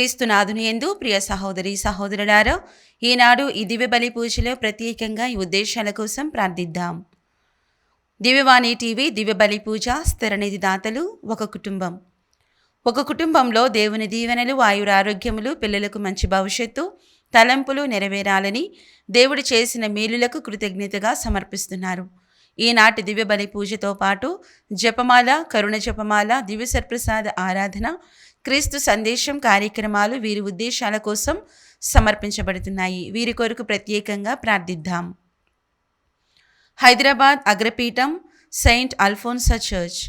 క్రీస్తునాథుని యందు ప్రియ సహోదరి సహోదరులారా, ఈనాడు ఈ దివ్య బలి పూజలో ప్రత్యేకంగా ఈ ఉద్దేశాల కోసం ప్రార్థిద్దాం. దివ్యవాణి టీవీ దివ్య బలి పూజ స్థిరనిధి దాతలు ఒక కుటుంబంలో దేవుని దీవెనలు, ఆయురారోగ్యములు, పిల్లలకు మంచి భవిష్యత్తు, తలంపులు నెరవేరాలని దేవుడు చేసిన మేలులకు కృతజ్ఞతగా సమర్పిస్తున్నారు. ఈనాటి దివ్య బలి పూజతో పాటు జపమాల, కరుణ జపమాల, దివ్య సర్ప్రసాద ఆరాధన, క్రీస్తు సందేశం కార్యక్రమాలు వీరి ఉద్దేశాల కోసం సమర్పించబడుతున్నాయి. వీరి కొరకు ప్రత్యేకంగా ప్రార్థిద్దాం. హైదరాబాద్ అగ్రపీఠం సెయింట్ అల్ఫోన్సా చర్చ్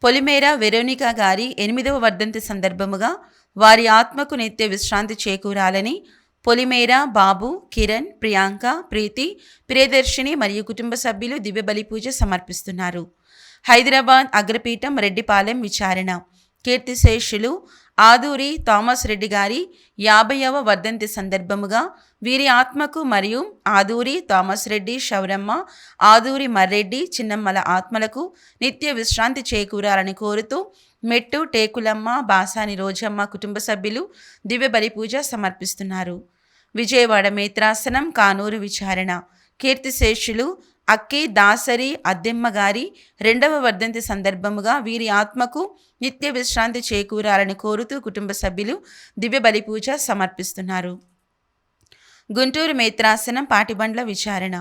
పొలిమేర వెరోనికా గారి 8వ వర్ధంతి సందర్భముగా వారి ఆత్మకు నిత్య విశ్రాంతి చేకూరాలని పొలిమేర బాబు, కిరణ్, ప్రియాంక, ప్రీతి, ప్రియదర్శిని మరియు కుటుంబ సభ్యులు దివ్య బలి పూజ సమర్పిస్తున్నారు. హైదరాబాద్ అగ్రపీఠం రెడ్డిపాలెం విచారణ కీర్తిశేషులు ఆదూరి థామస్ రెడ్డి గారి 50వ వర్ధంతి సందర్భముగా వీరి ఆత్మకు మరియు ఆదూరి థామస్ రెడ్డి, శౌరమ్మ, ఆదూరి మర్రెడ్డి, చిన్నమ్మల ఆత్మలకు నిత్య విశ్రాంతి చేకూరాలని కోరుతూ మెట్టు టేకులమ్మ, బాసాని రోజమ్మ కుటుంబ సభ్యులు దివ్య బలి పూజ సమర్పిస్తున్నారు. విజయవాడ మేత్రాసనం కానూరు విచారణ కీర్తిశేషులు అక్కి దాసరి అద్దెమ్మ గారి 2వ వర్ధంతి సందర్భముగా వీరి ఆత్మకు నిత్య విశ్రాంతి చేకూరాలని కోరుతూ కుటుంబ సభ్యులు దివ్య బలి పూజ సమర్పిస్తున్నారు. గుంటూరు మేత్రాసనం పాటిబండ్ల విచారణ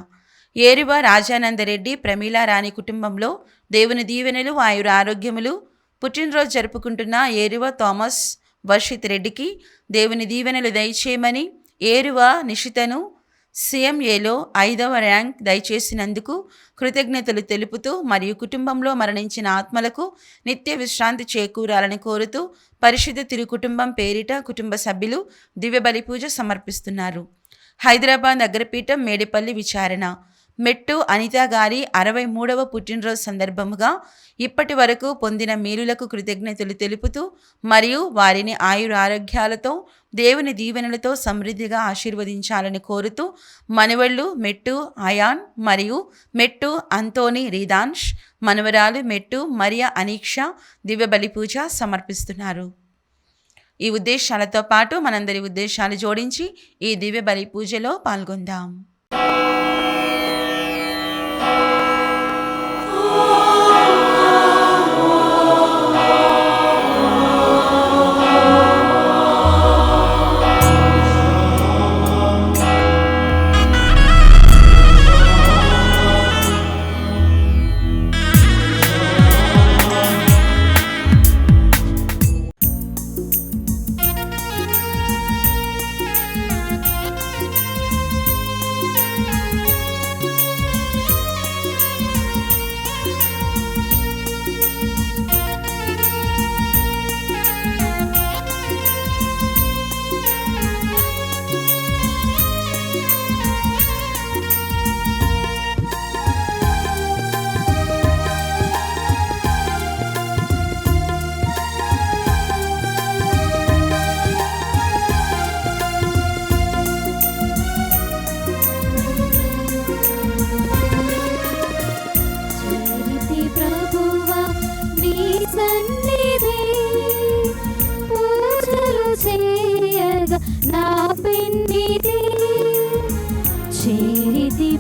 ఏరువ రాజానందరెడ్డి, ప్రమీలారాణి కుటుంబంలో దేవుని దీవెనలు, ఆయుర ఆరోగ్యములు, పుట్టినరోజు జరుపుకుంటున్న ఏరువ థామస్ వర్షిత్ రెడ్డికి దేవుని దీవెనలు దయచేయమని, ఏరువ నిషితను CMAలో 5వ ర్యాంక్ దయచేసినందుకు కృతజ్ఞతలు తెలుపుతూ మరియు కుటుంబంలో మరణించిన ఆత్మలకు నిత్య విశ్రాంతి చేకూరాలని కోరుతూ పరిశుద్ధ తిరుకుటుంబం పేరిట కుటుంబ సభ్యులు దివ్య బలి పూజ సమర్పిస్తున్నారు. హైదరాబాద్ అగ్రపీఠం మేడిపల్లి విచారణ మెట్టు అనిత గారి 63వ పుట్టినరోజు సందర్భముగా ఇప్పటి వరకు పొందిన మేలులకు కృతజ్ఞతలు తెలుపుతూ మరియు వారిని ఆయురారోగ్యాలతో దేవుని దీవెనలతో సమృద్ధిగా ఆశీర్వదించాలని కోరుతూ మనవళ్ళు మెట్టు అయాన్ మరియు మెట్టు అంతోని రీదాన్ష్, మనవరాలు మెట్టు మరియా అనీక్ష దివ్య బలి పూజ సమర్పిస్తున్నారు. ఈ ఉద్దేశాలతో పాటు మనందరి ఉద్దేశాలు జోడించి ఈ దివ్య బలి పూజలో పాల్గొందాం.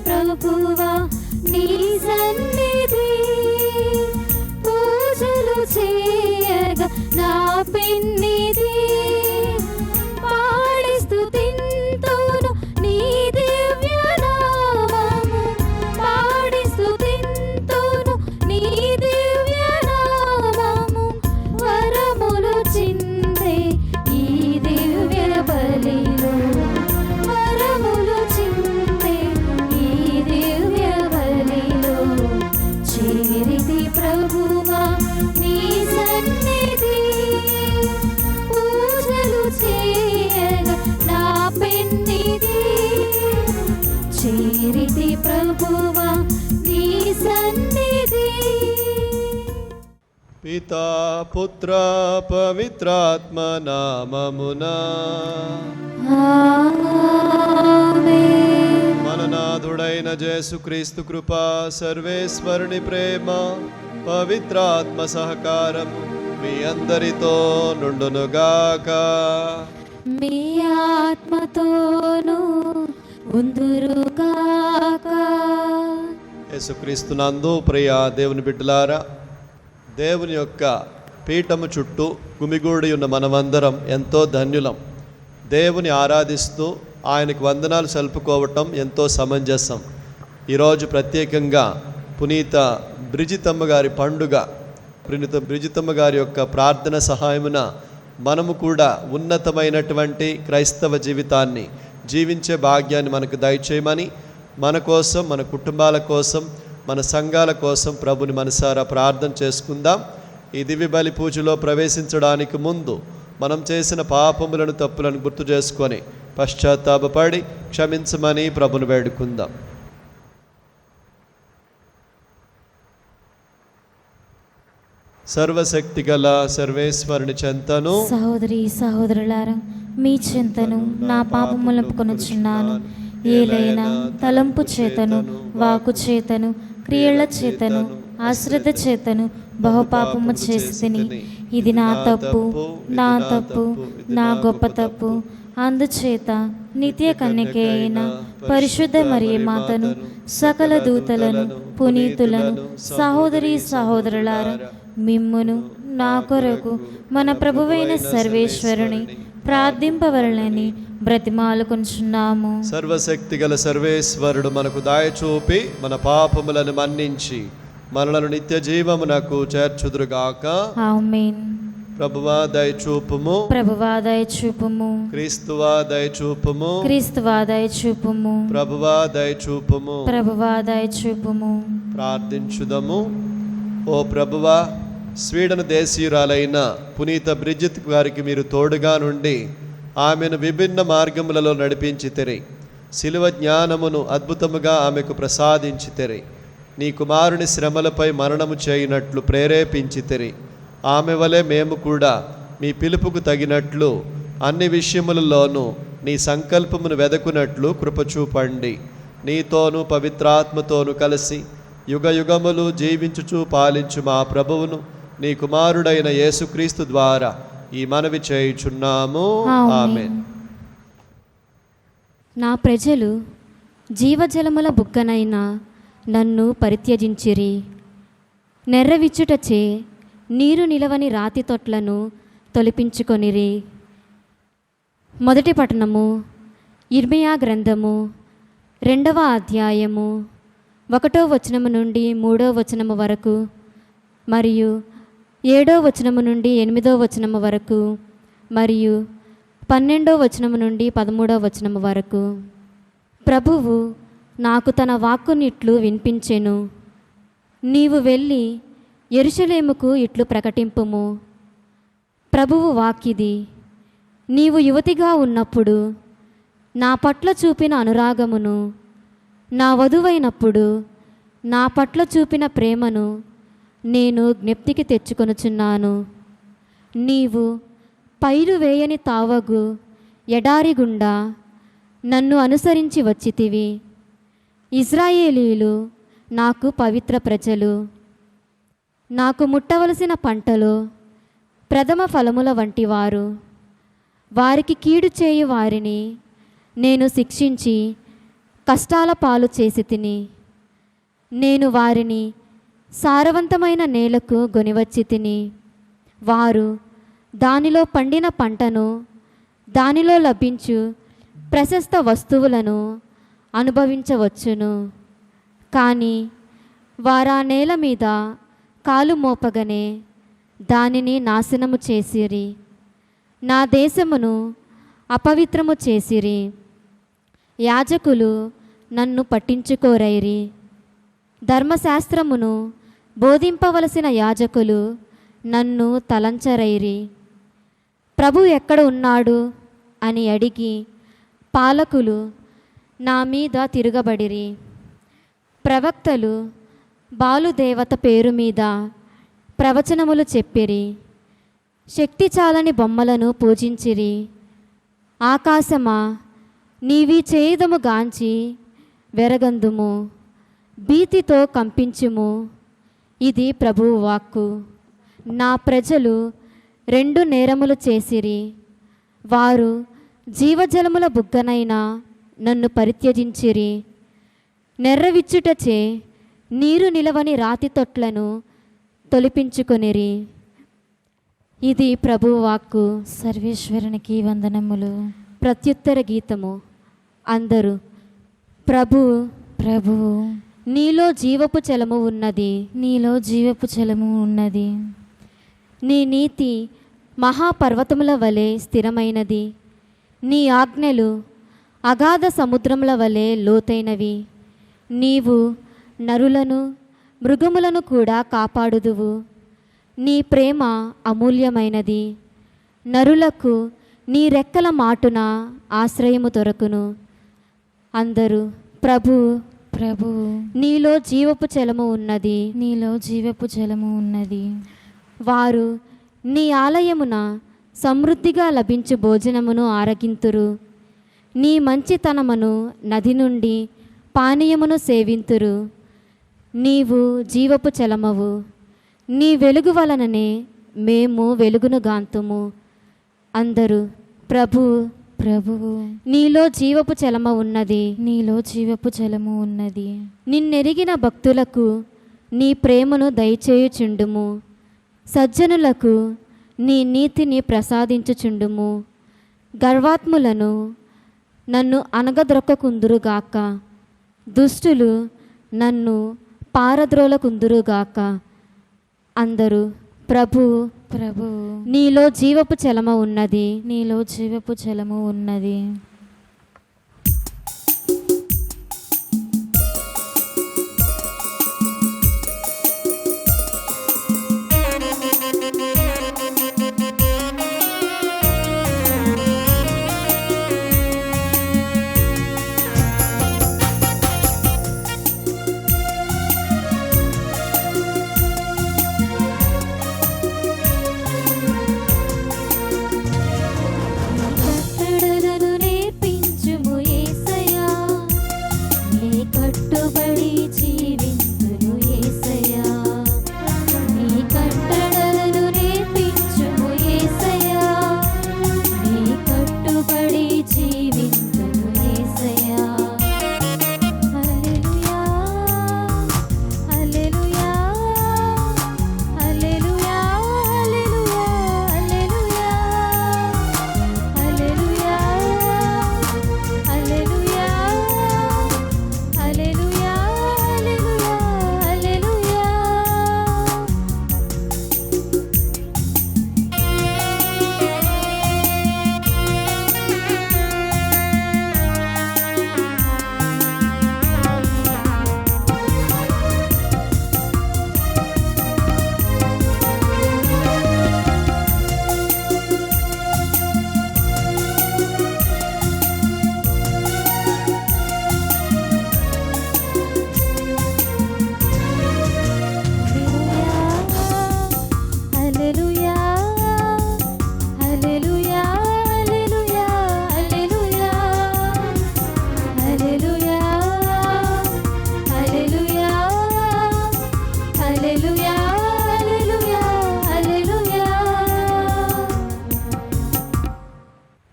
ప్రభువా నీ సన్నిధి పూజలు చేయగా నా పెన్నిధి పాడి స్తుతింతును నీ దివ్య నామము పాడి స్తుతింతును నీ దివ్య నామము వరములు చిందే ఈ దివ్య బలిలో వరములు చిందే ఈ దివ్య బలిలో చేరితి ప్రభువా నీ సన్నిధి పూజలు చేయగా నా పెన్నిధి చేరితి ప్రభువా నీ సన్నిధి. పితా పుత్ర పవిత్రాత్మ నామమునా ఆమేన్. మననాథుడైన యేసుక్రీస్తు కృప, సర్వేశ్వరుని ప్రేమ, పవిత్రాత్మ సహకారము మీ అందరితో నుండునుగాక. మీ ఆత్మతోనూ ఉందురుగాక. యేసుక్రీస్తునందు ప్రియ దేవుని బిడ్డలారా, దేవుని యొక్క పీఠము చుట్టూ గుమిగూడి ఉన్న మనమందరం ఎంతో ధన్యులం. దేవుని ఆరాధిస్తూ ఆయనకు వందనాలు సలుపుకోవటం ఎంతో సమంజసం. ఈరోజు ప్రత్యేకంగా పునీత బ్రిజితమ్మ గారి పండుగ. పునీత బ్రిజితమ్మ గారి యొక్క ప్రార్థన సహాయమున మనము కూడా ఉన్నతమైనటువంటి క్రైస్తవ జీవితాన్ని జీవించే భాగ్యాన్ని మనకు దయచేయమని, మన కోసం, మన కుటుంబాల కోసం, మన సంఘాల కోసం ప్రభుని మనసారా ప్రార్థన చేసుకుందాం. ఈ దివ్య బలి పూజలో ప్రవేశించడానికి ముందు మనం చేసిన పాపములను, తప్పులను గుర్తు చేసుకొని పశ్చాత్తాపపడి క్షమించమని ప్రభుని వేడుకుందాం. సర్వశక్తి గల సర్వేశ్వరుని చెంతను, సహోదరి సహోదరులారా, మీ చింతను నా పాపములపుకొనుచున్నాను. ఏలైనా తలంపు చేతను, వాకు చేతను, క్రియల చేతను, అశ్రద్ధ చేతను బహుపాపము చేసి తిని. ఇది నా తప్పు, నా తప్పు, నా గొప్ప తప్పు. అందుచేత నిత్య కన్యక అయిన పరిశుద్ధ మరియ మాతను, సకల దూతలను, పునీతులను, సహోదరి సహోదరులారా, మిమ్మును నా కొరకు మన ప్రభువైన సర్వేశ్వరుని ప్రార్థింపవలనని బ్రతిమాలుకొనుచున్నాము. సర్వశక్తి గల సర్వేశ్వరుడు మనకు దయచూపి మన పాపములను మన్నించి మనలను నిత్య జీవమునకు చేర్చుదురుగాక. ఆమేన్. ప్రభువా దయచూపుము, ప్రభువా దయచూపుము, క్రీస్తువా దయచూపుము, క్రీస్తువా దయచూపుము, ప్రభువా దయచూపుము. ప్రభువా దయచూపుము. ప్రార్థించుదము. ఓ ప్రభువా, స్వీడన్ దేశీయురాలైన పునీత బ్రిజిత్ గారికి మీరు తోడుగా నుండి ఆమెను విభిన్న మార్గములలో నడిపించితిరి. శిలువ జ్ఞానమును అద్భుతముగా ఆమెకు ప్రసాదించితిరి. నీ కుమారుని శ్రమలపై మరణము చేయునట్లు ప్రేరేపించితిరి. ఆమె వలె మేము కూడా మీ పిలుపుకు తగినట్లు అన్ని విషయములలోనూ నీ సంకల్పమును వెదకునట్లు కృపచూపండి. నీతోనూ పవిత్రాత్మతోనూ కలిసి యుగ యుగములు జీవించుచూ పాలించు మా ప్రభువును, నీ కుమారుడైన యేసుక్రీస్తు ద్వారా ఈ మనవి చేయుచున్నాము. ఆమేన్. నా ప్రజలు జీవజలముల బుగ్గనైన నన్ను పరిత్యజించిరి. నెర్రవిచ్చుటచే నీరు నిలవని రాతి తొట్లను తొలిపించుకొనిరి. మొదటి పట్టణము ఇర్మియా గ్రంథము 2వ అధ్యాయము 1వ వచనము నుండి 3వ వచనము వరకు, మరియు 7వ వచనము నుండి 8వ వచనము వరకు, మరియు 12వ వచనము నుండి 13వ వచనము వరకు. ప్రభువు నాకు తన వాక్కునిట్లు వినిపించెను. నీవు వెళ్ళి యెరూషలేముకు ఇట్లు ప్రకటింపుము. ప్రభువు వాక్కిది: నీవు యువతిగా ఉన్నప్పుడు నా పట్ల చూపిన అనురాగమును, నా వధువైనప్పుడు నా పట్ల చూపిన ప్రేమను నేను జ్ఞప్తికి తెచ్చుకొనుచున్నాను. నీవు పైరు వేయని తావగు ఎడారి గుండా నన్ను అనుసరించి వచ్చితివి. ఇశ్రాయేలీయులు నాకు పవిత్ర ప్రజలు. నాకు ముట్టవలసిన పంటలో ప్రథమ ఫలముల వంటివారు. వారికి కీడు చేయు వారిని నేను శిక్షించి కష్టాల పాలు చేసి తిని. నేను వారిని సారవంతమైన నేలకు గొనివచ్చి తిని. వారు దానిలో పండిన పంటను, దానిలో లభించు ప్రశస్త వస్తువులను అనుభవించవచ్చును. కానీ వారా నేల మీద కాలు మోపగనే దానిని నాశనము చేసిరి. నా దేశమును అపవిత్రము చేసిరి. యాజకులు నన్ను పట్టించుకోరైరి. ధర్మశాస్త్రమును బోధింపవలసిన యాజకులు నన్ను తలంచరైరి. ప్రభు ఎక్కడ ఉన్నాడు అని అడిగి పాలకులు నా మీద తిరగబడిరి. ప్రవక్తలు బాలుదేవత పేరు మీద ప్రవచనములు చెప్పిరి. శక్తి చాలని బొమ్మలను పూజించిరి. ఆకాశమా, నీవి చేయుదము గాంచి వెరగందుము, భీతితో కంపించుము. ఇది ప్రభువు వాక్కు. నా ప్రజలు 2 నేరములు చేసిరి. వారు జీవజలముల బుగ్గనైన నన్ను పరిత్యజించిరి. నెర్రవిచ్చుటచే నీరు నిలవని రాతి తొట్లను తొలిపించుకొనిరి. ఇది ప్రభువు వాక్కు. సర్వేశ్వరునికి వందనములు. ప్రత్యుత్తర గీతము. అందరూ ప్రభువు ప్రభువు నీలో జీవపు జలము ఉన్నది. నీలో జీవపు జలము ఉన్నది. నీ నీతి మహాపర్వతముల వలె స్థిరమైనది. నీ ఆజ్ఞలు అగాధ సముద్రముల వలె లోతైనవి. నీవు నరులను మృగములను కూడా కాపాడుదువు. నీ ప్రేమ అమూల్యమైనది. నరులకు నీ రెక్కల మాటున ఆశ్రయము దొరకును. అందరూ ప్రభువు ప్రభువు నీలో జీవపు జలము ఉన్నది. నీలో జీవపు జలము ఉన్నది. వారు నీ ఆలయమున సమృద్ధిగా లభించు భోజనమును ఆరగింతురు. నీ మంచితనమును నది నుండి పానీయమును సేవింతురు. నీవు జీవపు జలమవు. నీ వెలుగు వలననే మేము వెలుగును గాంతుము. అందరూ ప్రభువు ప్రభువు నీలో జీవపు జలము ఉన్నది. నీలో జీవపు జలము ఉన్నది. నిన్నెరిగిన భక్తులకు నీ ప్రేమను దయచేయుచుండుము. సజ్జనులకు నీ నీతిని ప్రసాదించుచుండుము. గర్వాత్ములను నన్ను అనగద్రొక్కకుందురుగాక. దుష్టులు నన్ను పారద్రోలకుందురుగాక. అందరూ ప్రభువు ప్రభువు నీలో జీవపు జలము ఉన్నది. నీలో జీవపు జలము ఉన్నది. కట్టడలను నేర్పించుము యేసయ్యా. నీ కట్టుబడి జీవింతును యేసయ్యా. నీ కట్టడలను నేర్పించుము యేసయ్యా. నీ కట్టుబడి జీవింతును యేసయ్యా. హల్లెలూయా హల్లెలూయా హల్లెలూయా హల్లెలూయా హల్లెలూయా హల్లెలూయా హల్లెలూయా హల్లెలూయా హల్లెలూయా. హల్లెలూయా హల్లెలూయా హల్లెలూయా హల్లెలూయా హల్లెలూయా హల్లెలూయా హల్లెలూయా హల్లెలూయా హల్లెలూయా.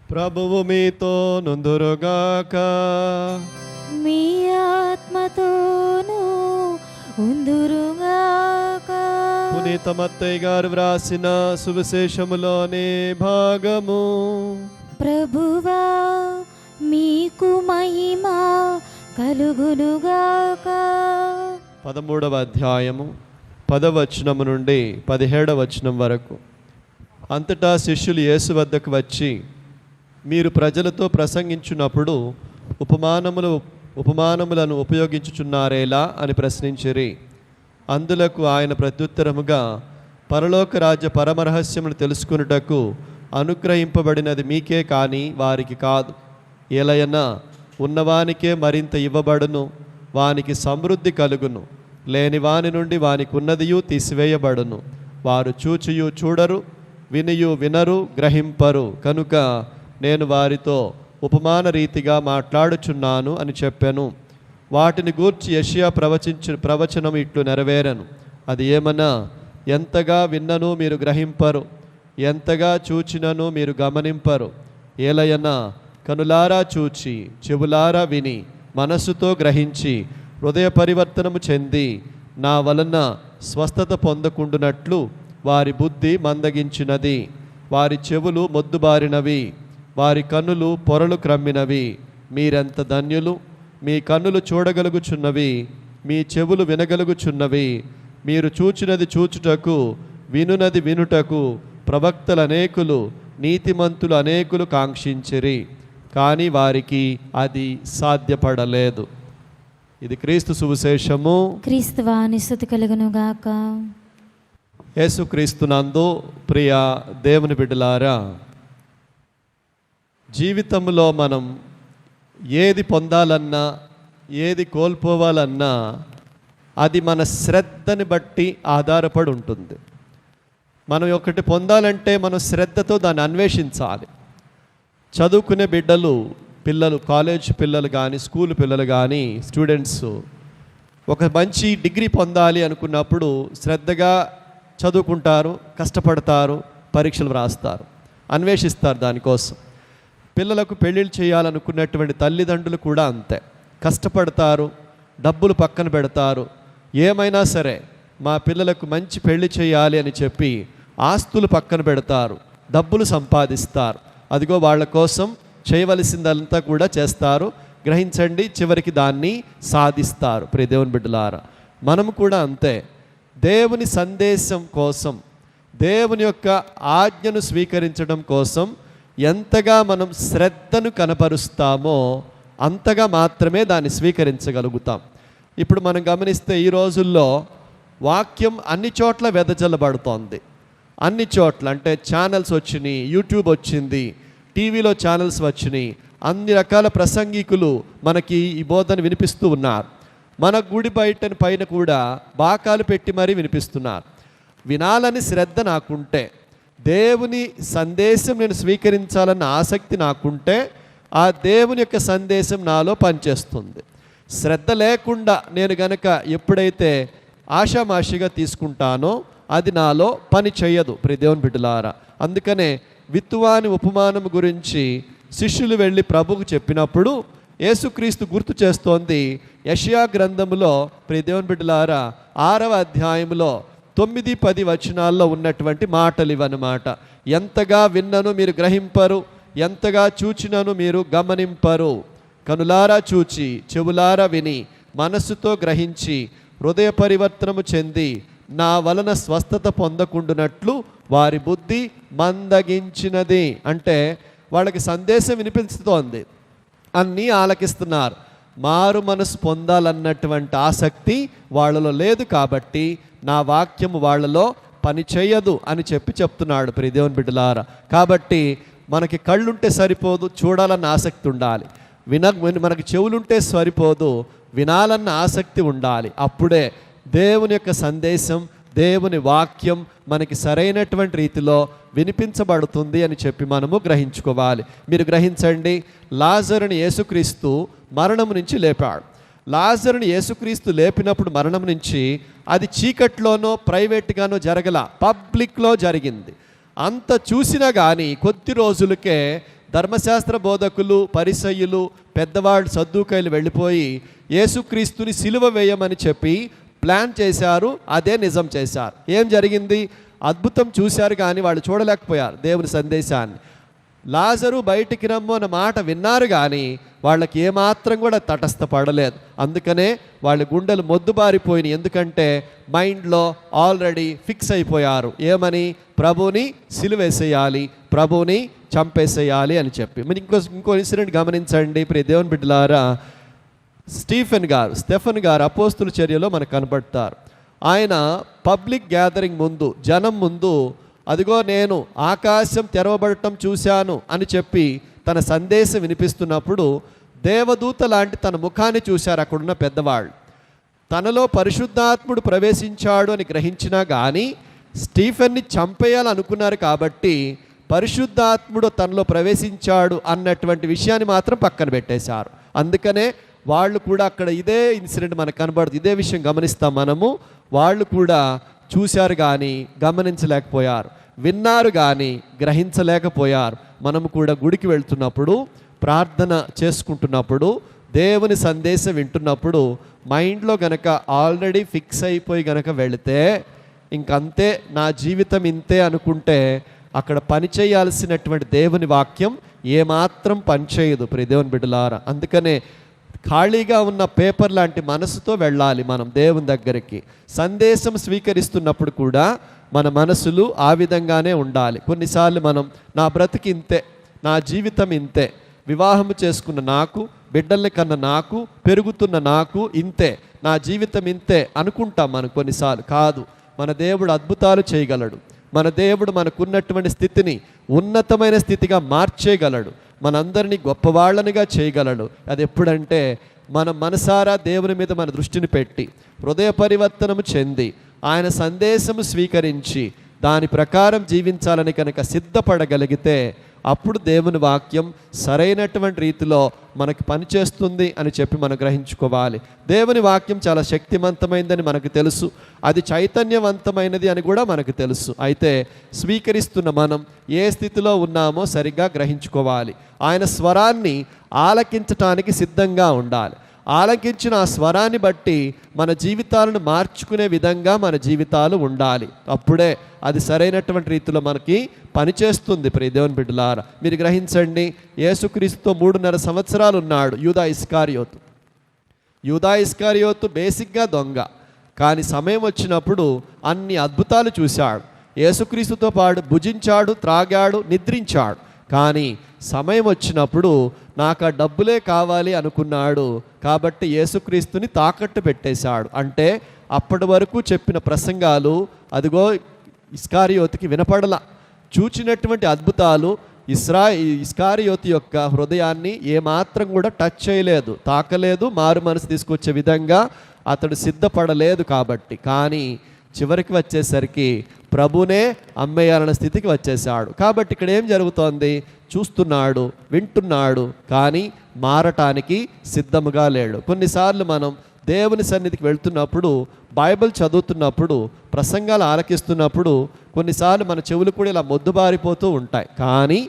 ప్రభువు మీతో నుందురుగాక. మీ ఆత్మతోనూ ఉందురుగాక. పునీత మత్తయ్య గారు వ్రాసిన సువిశేషములోని భాగము. ప్రభువా మీకు మహిమ కలుగునుగాక. 13వ అధ్యాయము 10వ వచనము నుండి 17వ వచనం వరకు. అంతటా శిష్యులు యేసు వద్దకు వచ్చి, మీరు ప్రజలతో ప్రసంగించున్నప్పుడు ఉపమానములను ఉపయోగించుచున్నారేలా అని ప్రశ్నించిరి. అందులకు ఆయన ప్రత్యుత్తరముగా, పరలోక రాజ్య పరమరహస్యమును తెలుసుకొనుటకు అనుగ్రహింపబడినది మీకే కానీ వారికి కాదు. ఏలయనా ఉన్నవానికే మరింత ఇవ్వబడును, వానికి సమృద్ధి కలుగును. లేని వాని నుండి వానికి ఉన్నదియు తీసివేయబడును. వారు చూచియు చూడరు, వినియు వినరు, గ్రహింపరు. కనుక నేను వారితో ఉపమాన రీతిగా మాట్లాడుచున్నాను అని చెప్పాను. వాటిని గూర్చి యెషయా ప్రవచనం ఇట్లు నెరవేరను. అది ఏమన్నా, ఎంతగా విన్నను మీరు గ్రహింపరు, ఎంతగా చూచినను మీరు గమనింపరు. ఏలయనా కనులారా చూచి, చెవులారా విని, మనస్సుతో గ్రహించి, హృదయ పరివర్తనము చెంది నా వలన స్వస్థత పొందకుండునట్లు వారి బుద్ధి మందగించినది, వారి చెవులు మొద్దుబారినవి, వారి కన్నులు పొరలు క్రమ్మినవి. మీరెంత ధన్యులు! మీ కన్నులు చూడగలుగుచున్నవి, మీ చెవులు వినగలుగుచున్నవి. మీరు చూచినది చూచుటకు, వినునది వినుటకు ప్రవక్తలు అనేకులు, నీతిమంతులు అనేకులు కాంక్షించిరి, కానీ వారికి అది సాధ్యపడలేదు. ఇది క్రీస్తు సువిశేషము. క్రీస్తువాని స్తుతి కలుగును గాక. యేసుక్రీస్తునందు ప్రియ దేవుని బిడ్డలారా, జీవితంలో మనం ఏది పొందాలన్నా, ఏది కోల్పోవాలన్నా అది మన శ్రద్ధని బట్టి ఆధారపడి ఉంటుంది. మనం ఒకటి పొందాలంటే మనం శ్రద్ధతో దాన్ని అన్వేషించాలి. చదువుకునే పిల్లలు కాలేజ్ పిల్లలు కానీ, స్కూల్ పిల్లలు కానీ, స్టూడెంట్స్ ఒక మంచి డిగ్రీ పొందాలి అనుకున్నప్పుడు శ్రద్ధగా చదువుకుంటారు, కష్టపడతారు, పరీక్షలు వ్రాస్తారు, అన్వేషిస్తారు దానికోసం. పిల్లలకు పెళ్ళిళ్ళు చేయాలనుకున్నటువంటి తల్లిదండ్రులు కూడా అంతే, కష్టపడతారు, డబ్బులు పక్కన పెడతారు. ఏమైనా సరే మా పిల్లలకు మంచి పెళ్లి చేయాలి అని చెప్పి ఆస్తులు పక్కన పెడతారు, డబ్బులు సంపాదిస్తారు. అదిగో వాళ్ళ కోసం చేయవలసిందంతా కూడా చేస్తారు. గ్రహించండి, చివరికి దాన్ని సాధిస్తారు. ప్రియ దేవుని బిడ్డలారా, మనము కూడా అంతే. దేవుని సందేశం కోసం, దేవుని యొక్క ఆజ్ఞను స్వీకరించడం కోసం ఎంతగా మనం శ్రద్ధను కనపరుస్తామో అంతగా మాత్రమే దాన్ని స్వీకరించగలుగుతాం. ఇప్పుడు మనం గమనిస్తే ఈ రోజుల్లో వాక్యం అన్ని చోట్ల వెదజల్లబడుతోంది. అన్ని చోట్ల అంటే ఛానల్స్ వచ్చినాయి, యూట్యూబ్ వచ్చింది, టీవీలో ఛానల్స్ వచ్చినాయి, అన్ని రకాల ప్రసంగికులు మనకి ఈ బోధన వినిపిస్తూ ఉన్నారు. మన గుడి బయట పైన కూడా బాకాలు పెట్టి మరీ వినిపిస్తున్నారు. వినాలని శ్రద్ధ నాకుంటే, దేవుని సందేశం నేను స్వీకరించాలన్న ఆసక్తి నాకుంటే ఆ దేవుని యొక్క సందేశం నాలో పనిచేస్తుంది. శ్రద్ధ లేకుండా నేను గనక ఎప్పుడైతే ఆషామాషిగా తీసుకుంటానో అది నాలో పని చేయదు. ప్రియ దేవుని బిడ్డలారా, అందుకనే విత్తువాని ఉపమానం గురించి శిష్యులు వెళ్ళి ప్రభువుకు చెప్పినప్పుడు యేసుక్రీస్తు గుర్తు చేస్తోంది. యెషయా గ్రంథములో ప్రియ దేవుని బిడ్డలారా 6వ అధ్యాయంలో 9-10 వచనాల్లో ఉన్నటువంటి మాటలు ఇవన్నమాట. ఎంతగా విన్నను మీరు గ్రహింపరు, ఎంతగా చూచినను మీరు గమనింపరు. కనులారా చూచి, చెవులారా విని, మనస్సుతో గ్రహించి, హృదయ పరివర్తనము చెంది నా వలన స్వస్థత పొందకుండునట్లు వారి బుద్ధి మందగించినది. అంటే వాళ్ళకి సందేశం వినిపిస్తోంది, అన్నీ ఆలకిస్తున్నారు, మారు మనసు పొందాలన్నటువంటి ఆసక్తి వాళ్ళలో లేదు. కాబట్టి నా వాక్యము వాళ్ళలో పని చేయదు అని చెప్తున్నాడు ప్రియ దేవుని బిడ్డలారా. కాబట్టి మనకి కళ్ళుంటే సరిపోదు, చూడాలన్న ఆసక్తి ఉండాలి. మనకి చెవులుంటే సరిపోదు, వినాలన్న ఆసక్తి ఉండాలి. అప్పుడే దేవుని యొక్క సందేశం, దేవుని వాక్యం మనకి సరైనటువంటి రీతిలో వినిపించబడుతుంది అని చెప్పి మనము గ్రహించుకోవాలి. మీరు గ్రహించండి, లాజరుని యేసుక్రీస్తు మరణం నుంచి లేపాడు. లాజరుని యేసుక్రీస్తు లేపినప్పుడు మరణం నుంచి అది చీకట్లోనో ప్రైవేట్గానో జరగల, పబ్లిక్లో జరిగింది. అంత చూసినా కానీ కొద్ది రోజులకే ధర్మశాస్త్ర బోధకులు, పరిసయ్యులు, పెద్దవాళ్ళు, సద్దూకైలు వెళ్ళిపోయి యేసుక్రీస్తుని సిలువ వేయమని చెప్పి ప్లాన్ చేశారు. అదే నిజం చేశారు. ఏం జరిగింది? అద్భుతం చూశారు కానీ వాళ్ళు చూడలేకపోయారు దేవుని సందేశాన్ని. లాజరు బయటికి రమ్ము అన్న మాట విన్నారు కానీ వాళ్ళకి ఏమాత్రం కూడా తటస్థపడలేదు. అందుకనే వాళ్ళ గుండెలు మొద్దుబారిపోయినాయి. ఎందుకంటే మైండ్లో ఆల్రెడీ ఫిక్స్ అయిపోయారు, ఏమని? ప్రభుని సిలువేసేయాలి, ప్రభుని చంపేసేయాలి అని చెప్పి. మీరు ఇంకో ఇన్సిడెంట్ గమనించండి ప్రియ దేవుని బిడ్డలారా. స్టెఫెన్ గారు అపోస్తుల చర్యలో మనకు కనబడతారు. ఆయన పబ్లిక్ గ్యాదరింగ్ ముందు, జనం ముందు, అదిగో నేను ఆకాశం తెరవబడటం చూశాను అని చెప్పి తన సందేశం వినిపిస్తున్నప్పుడు దేవదూత లాంటి తన ముఖాన్ని చూశారు అక్కడున్న పెద్దవాళ్ళు. తనలో పరిశుద్ధాత్ముడు ప్రవేశించాడు అని గ్రహించినా కానీ స్టీఫెన్ని చంపేయాలనుకున్నారు. కాబట్టి పరిశుద్ధాత్ముడు తనలో ప్రవేశించాడు అన్నటువంటి విషయాన్ని మాత్రం పక్కన పెట్టేశారు. అందుకనే వాళ్ళు కూడా అక్కడ ఇదే ఇన్సిడెంట్ మనకు కనబడుతుంది. ఇదే విషయం గమనిస్తాం మనము. వాళ్ళు కూడా చూశారు కానీ గమనించలేకపోయారు, విన్నారు కానీ గ్రహించలేకపోయారు. మనము కూడా గుడికి వెళ్తున్నప్పుడు, ప్రార్థన చేసుకుంటున్నప్పుడు, దేవుని సందేశం వింటున్నప్పుడు మైండ్లో గనక ఆల్రెడీ ఫిక్స్ అయిపోయి గనక వెళితే ఇంకంతే, నా జీవితం ఇంతే అనుకుంటే అక్కడ పనిచేయాల్సినటువంటి దేవుని వాక్యం ఏమాత్రం పనిచేయదు ప్రియ దేవుని బిడ్డలారా. అందుకనే ఖాళీగా ఉన్న పేపర్ లాంటి మనసుతో వెళ్ళాలి మనం దేవుని దగ్గరికి. సందేశం స్వీకరిస్తున్నప్పుడు కూడా మన మనసులు ఆ విధంగానే ఉండాలి. కొన్నిసార్లు మనం నా బ్రతికి ఇంతే, నా జీవితం ఇంతే, వివాహము చేసుకున్న నాకు, బిడ్డల్ని కన్న నాకు, పెరుగుతున్న నాకు ఇంతే, నా జీవితం ఇంతే అనుకుంటాం మనం కొన్నిసార్లు. కాదు, మన దేవుడు అద్భుతాలు చేయగలడు. మన దేవుడు మనకున్నటువంటి స్థితిని ఉన్నతమైన స్థితిగా మార్చేయగలడు. మనందరినీ గొప్పవాళ్ళనిగా చేయగలడు. అది ఎప్పుడంటే మన మనసారా దేవుని మీద మన దృష్టిని పెట్టి, హృదయ పరివర్తనము చెంది, ఆయన సందేశము స్వీకరించి దాని ప్రకారం జీవించాలని కనుక సిద్ధపడగలిగితే అప్పుడు దేవుని వాక్యం సరైనటువంటి రీతిలో మనకి పనిచేస్తుంది అని చెప్పి మనం గ్రహించుకోవాలి. దేవుని వాక్యం చాలా శక్తివంతమైనదని మనకు తెలుసు, అది చైతన్యవంతమైనది అని కూడా మనకు తెలుసు. అయితే స్వీకరిస్తున్న మనం ఏ స్థితిలో ఉన్నామో సరిగ్గా గ్రహించుకోవాలి. ఆయన స్వరాన్ని ఆలకించటానికి సిద్ధంగా ఉండాలి. ఆలకించిన ఆ స్వరాన్ని బట్టి మన జీవితాలను మార్చుకునే విధంగా మన జీవితాలు ఉండాలి. అప్పుడే అది సరైనటువంటి రీతిలో మనకి పనిచేస్తుంది. ప్రియ దేవుని బిడ్డలారా, మీరు గ్రహించండి, యేసుక్రీస్తుతో 3.5 సంవత్సరాలు ఉన్నాడు యూదా ఇస్కారియోతు. యూదా ఇస్కారియోతు బేసిక్గా దొంగ, కానీ సమయం వచ్చినప్పుడు అన్ని అద్భుతాలు చూశాడు. యేసుక్రీస్తుతో పాటు భుజించాడు, త్రాగాడు, నిద్రించాడు. కానీ సమయం వచ్చినప్పుడు నాకు ఆ డబ్బులే కావాలి అనుకున్నాడు. కాబట్టి యేసుక్రీస్తుని తాకట్టు పెట్టేశాడు. అంటే అప్పటి వరకు చెప్పిన ప్రసంగాలు అదిగో ఇస్కారియోతుకి వినపడలా. చూచినటువంటి అద్భుతాలు ఇస్కారియోతు యొక్క హృదయాన్ని ఏమాత్రం కూడా టచ్ చేయలేదు, తాకలేదు, మారు మనసు తీసుకొచ్చే విధంగా అతడు సిద్ధపడలేదు. కాబట్టి కానీ చివరికి వచ్చేసరికి ప్రభునే అమ్మేయాలన్న స్థితికి వచ్చేసాడు. కాబట్టి ఇక్కడ ఏం జరుగుతోంది? చూస్తున్నాడు, వింటున్నాడు, కానీ మారటానికి సిద్ధముగా లేడు. కొన్నిసార్లు మనం దేవుని సన్నిధికి వెళ్తున్నప్పుడు, బైబిల్ చదువుతున్నప్పుడు, ప్రసంగాలు ఆలకిస్తున్నప్పుడు కొన్నిసార్లు మన చెవులు కూడా ఇలా మొద్దుబారిపోతూ ఉంటాయి. కానీ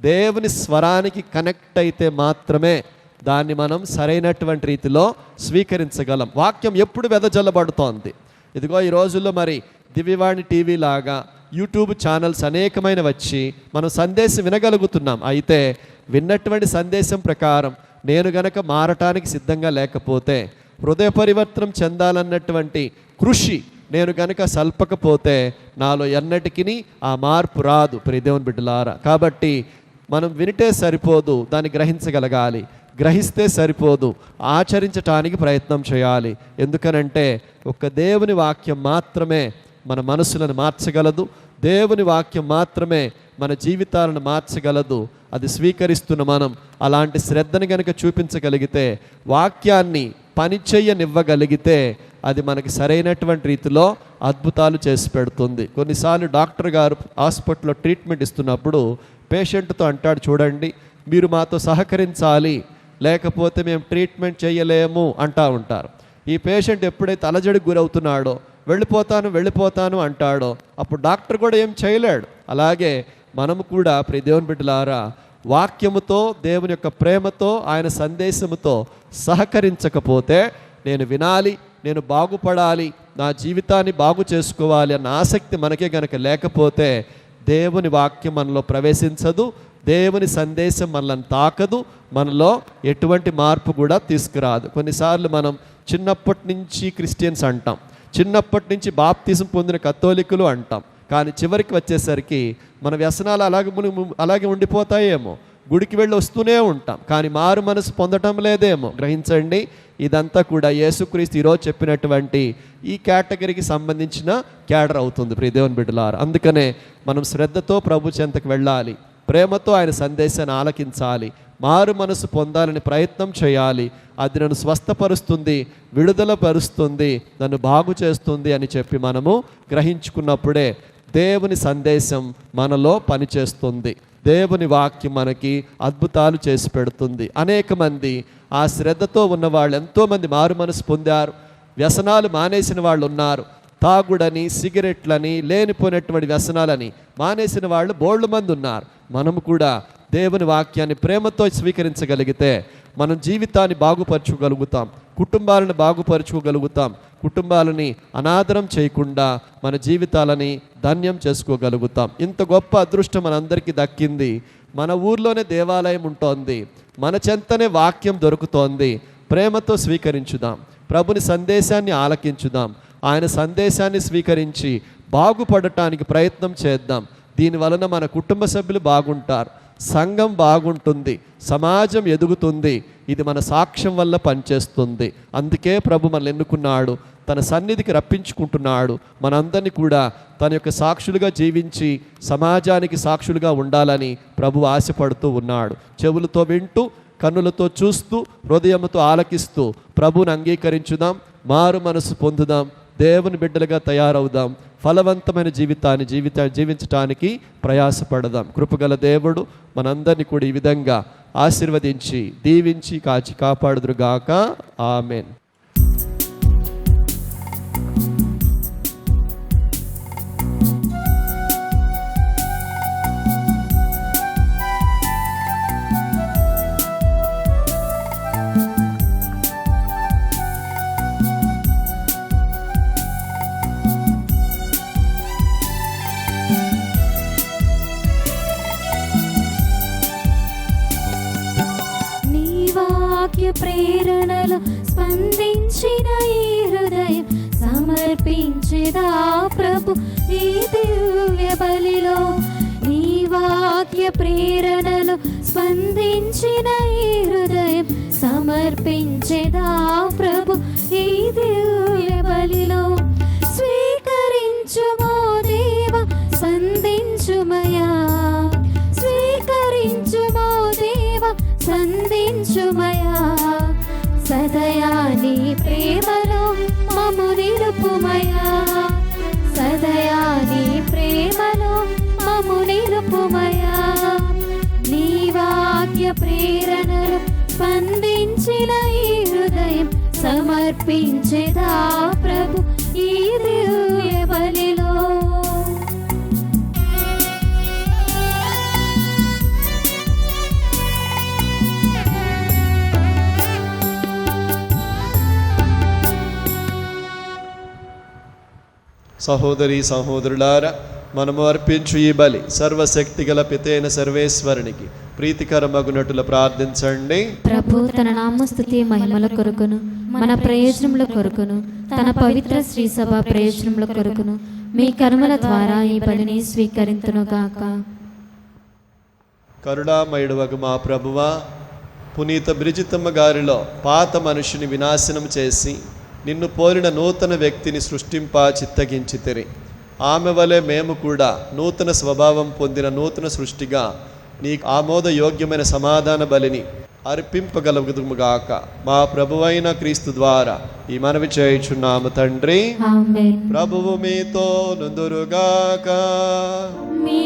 దేవుని స్వరానికి కనెక్ట్ అయితే మాత్రమే దాన్ని మనం సరైనటువంటి రీతిలో స్వీకరించగలం. వాక్యం ఎప్పుడు వెదజల్లబడుతోంది. ఇదిగో ఈ రోజుల్లో మరి దివ్యవాణి టీవీ లాగా యూట్యూబ్ ఛానల్స్ అనేకమైన వచ్చి మనం సందేశం వినగలుగుతున్నాం. అయితే విన్నటువంటి సందేశం ప్రకారం నేను గనక మారటానికి సిద్ధంగా లేకపోతే, హృదయ పరివర్తనం చెందాలన్నటువంటి కృషి నేను గనక సల్పకపోతే నాలో ఎన్నటికీ ఆ మార్పు రాదు ప్రియ దేవుని బిడ్డలారా. కాబట్టి మనం వినిటే సరిపోదు, దాన్ని గ్రహించగలగాలి. గ్రహిస్తే సరిపోదు, ఆచరించటానికి ప్రయత్నం చేయాలి. ఎందుకనంటే ఒక్క దేవుని వాక్యం మాత్రమే మన మనసులను మార్చగలదు. దేవుని వాక్యం మాత్రమే మన జీవితాలను మార్చగలదు. అది స్వీకరిస్తున్న మనం అలాంటి శ్రద్ధను కనుక చూపించగలిగితే, వాక్యాన్ని పనిచేయనివ్వగలిగితే అది మనకి సరైనటువంటి రీతిలో అద్భుతాలు చేసి పెడుతుంది. కొన్నిసార్లు డాక్టర్ గారు హాస్పిటల్లో ట్రీట్మెంట్ ఇస్తున్నప్పుడు పేషెంట్తో అంటాడు, చూడండి మీరు మాతో సహకరించాలి, లేకపోతే మేము ట్రీట్మెంట్ చేయలేము అంటూ ఉంటారు. ఈ పేషెంట్ ఎప్పుడైతే అలజడికి గురవుతున్నాడో, వెళ్ళిపోతాను అంటాడో, అప్పుడు డాక్టర్ కూడా ఏం చేయలేడు. అలాగే మనము కూడా ప్రియ దేవుని బిడ్డలారా వాక్యముతో, దేవుని యొక్క ప్రేమతో, ఆయన సందేశముతో సహకరించకపోతే, నేను వినాలి, నేను బాగుపడాలి, నా జీవితాన్ని బాగు చేసుకోవాలి అన్న ఆసక్తి మనకే గనక లేకపోతే దేవుని వాక్యం మనలో ప్రవేశించదు, దేవుని సందేశం మనల్ని తాకదు, మనలో ఎటువంటి మార్పు కూడా తీసుకురాదు. కొన్నిసార్లు మనం చిన్నప్పటి నుంచి క్రిస్టియన్స్ అంటాం, చిన్నప్పటి నుంచి బాప్తిజం పొందిన కథోలికులు అంటాం. కానీ చివరికి వచ్చేసరికి మన వ్యసనాలు అలాగే ఉండిపోతాయేమో. గుడికి వెళ్ళి వస్తూనే ఉంటాం, కానీ మారు మనసు పొందటం లేదేమో. గ్రహించండి, ఇదంతా కూడా యేసుక్రీస్తు ఈరోజు చెప్పినటువంటి ఈ కేటగిరీకి సంబంధించిన క్యాడర్ అవుతుంది ప్రియ దేవుని బిడ్డలారా. అందుకనే మనం శ్రద్ధతో ప్రభు చెంతకు వెళ్ళాలి, ప్రేమతో ఆయన సందేశాన్ని ఆలకించాలి, మారు మనసు పొందాలని ప్రయత్నం చేయాలి. అది నన్ను స్వస్థపరుస్తుంది, విడుదల పరుస్తుంది, నన్ను బాగు చేస్తుంది అని చెప్పి మనము గ్రహించుకున్నప్పుడే దేవుని సందేశం మనలో పనిచేస్తుంది. దేవుని వాక్యం మనకి అద్భుతాలు చేసి పెడుతుంది. అనేక మంది ఆ శ్రద్ధతో ఉన్న వాళ్ళు ఎంతోమంది మారు మనసు పొందారు, వ్యసనాలు మానేసిన వాళ్ళు ఉన్నారు, తాగుడని, సిగరెట్లని, లేనిపోయినటువంటి వ్యసనాలని మానేసిన వాళ్ళు బోల్డ్ మంది ఉన్నారు. మనము కూడా దేవుని వాక్యాన్ని ప్రేమతో స్వీకరించగలిగితే మనం జీవితాన్ని బాగుపరచుకోగలుగుతాం, కుటుంబాలను బాగుపరచుకోగలుగుతాం, కుటుంబాలని అనాదరం చేయకుండా మన జీవితాలని ధన్యం చేసుకోగలుగుతాం. ఇంత గొప్ప అదృష్టం మనందరికీ దక్కింది. మన ఊర్లోనే దేవాలయం ఉంటోంది, మన చెంతనే వాక్యం దొరుకుతోంది. ప్రేమతో స్వీకరించుదాం, ప్రభుని సందేశాన్ని ఆలకించుదాం, ఆయన సందేశాన్ని స్వీకరించి బాగుపడటానికి ప్రయత్నం చేద్దాం. దీనివలన మన కుటుంబ సభ్యులు బాగుంటారు, సంఘం బాగుంటుంది, సమాజం ఎదుగుతుంది. ఇది మన సాక్ష్యం వల్ల పనిచేస్తుంది. అందుకే ప్రభు మనల్ని ఎన్నుకున్నాడు, తన సన్నిధికి రప్పించుకుంటున్నాడు. మనందరినీ కూడా తన యొక్క సాక్షులుగా జీవించి సమాజానికి సాక్షులుగా ఉండాలని ప్రభు ఆశపడుతూ ఉన్నాడు. చెవులతో వింటూ, కన్నులతో చూస్తూ, హృదయంతో ఆలకిస్తూ ప్రభువుని అంగీకరించుదాం, మారు మనసు పొందుదాం, దేవుని బిడ్డలుగా తయారవుదాం, ఫలవంతమైన జీవితాన్ని జీవించటానికి ప్రయాసపడదాం. కృపగల దేవుడు మనందరినీ కూడా ఈ విధంగా ఆశీర్వదించి దీవించి కాచి కాపాడుదురుగాక. ఆమెన్. ప్రేరణలో స్పందించిన ఈ హృదయం సమర్పించేదా ప్రభు ఈ దివ్య బలిలో. నీ వాక్య ప్రేరణలో స్పందించిన ఈ హృదయం సమర్పించేదా ప్రభు ఈ దివ్య బలిలో. స్వీకరించుమో దేవ సంధించుమయా, స్వీకరించుమో దేవ సంధించుమయా. సదయా నీ ప్రేమలో మము నిలుపుమయా, సదయా నీ ప్రేమలో మము నిలుపుమయా. నీ వాక్య ప్రేరణలు స్పందించిన ఈ హృదయం సమర్పించేదా ప్రభు ఈ దివ్య బలిలో. సహోదరి సహోదరులారా, మనము అర్పించు ఈ బలి సర్వశక్తి గల పితైన సర్వేశ్వరునికి ప్రీతికరమగునట్టుల ప్రార్థించండి. ప్రభు తన నామస్తుతి మహిమల కొరకును, మన ప్రయోజనముల కొరకును, తన పవిత్ర శ్రీ సభ ప్రయోజనముల కొరకును మీ కర్మల ద్వారా ఈ బలిని స్వీకరింతునుగాక. కరుణామయుడవగు మా ప్రభువా, పునీత బ్రిజితమ్మ గారిలో పాత మనిషిని వినాశనం చేసి నిన్ను పోలిన నూతన వ్యక్తిని సృష్టింప చిత్తగించితిరి. ఆమె వలె మేము కూడా నూతన స్వభావం పొందిన నూతన సృష్టిగా నీకు ఆమోదయోగ్యమైన సమాధాన బలిని అర్పింపగలుగుదుముగాక. మా ప్రభువైన క్రీస్తు ద్వారా ఈ మనవి చేయుచున్నాము తండ్రి. ఆమేన్. ప్రభువు మీతో నుందురుగాక. మీ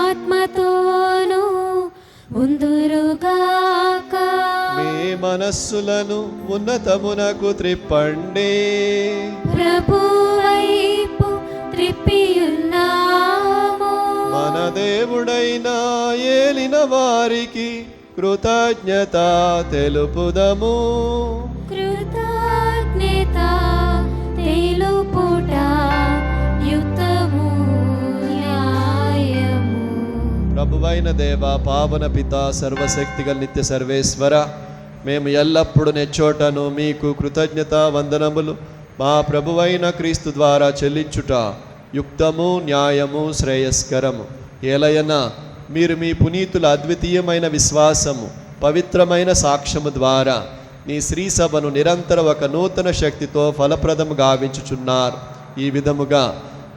ఆత్మతోను ఉందురుగాక. మీ మనస్సులను ఉన్నతమునకు త్రిప్పండి. ప్రభు వైపు త్రిప్పియున్నాము. మన దేవుడైన ఏలిన వారికి కృతజ్ఞత తెలుపుదము. కృతజ్ఞత తెలుపుట యుక్తము న్యాయము. ప్రభువైన దేవ, పావన పిత, సర్వశక్తిగల నిత్య సర్వేశ్వర, మేము ఎల్లప్పుడూ నెచ్చోటను మీకు కృతజ్ఞత వందనములు మా ప్రభువైన క్రీస్తు ద్వారా చెల్లించుట యుక్తము, న్యాయము, శ్రేయస్కరము. ఏలయన మీరు మీ పునీతుల అద్వితీయమైన విశ్వాసము, పవిత్రమైన సాక్ష్యము ద్వారా నీ శ్రీ సభను నిరంతర ఒక నూతన శక్తితో ఫలప్రదము గావించుచున్నారు. ఈ విధముగా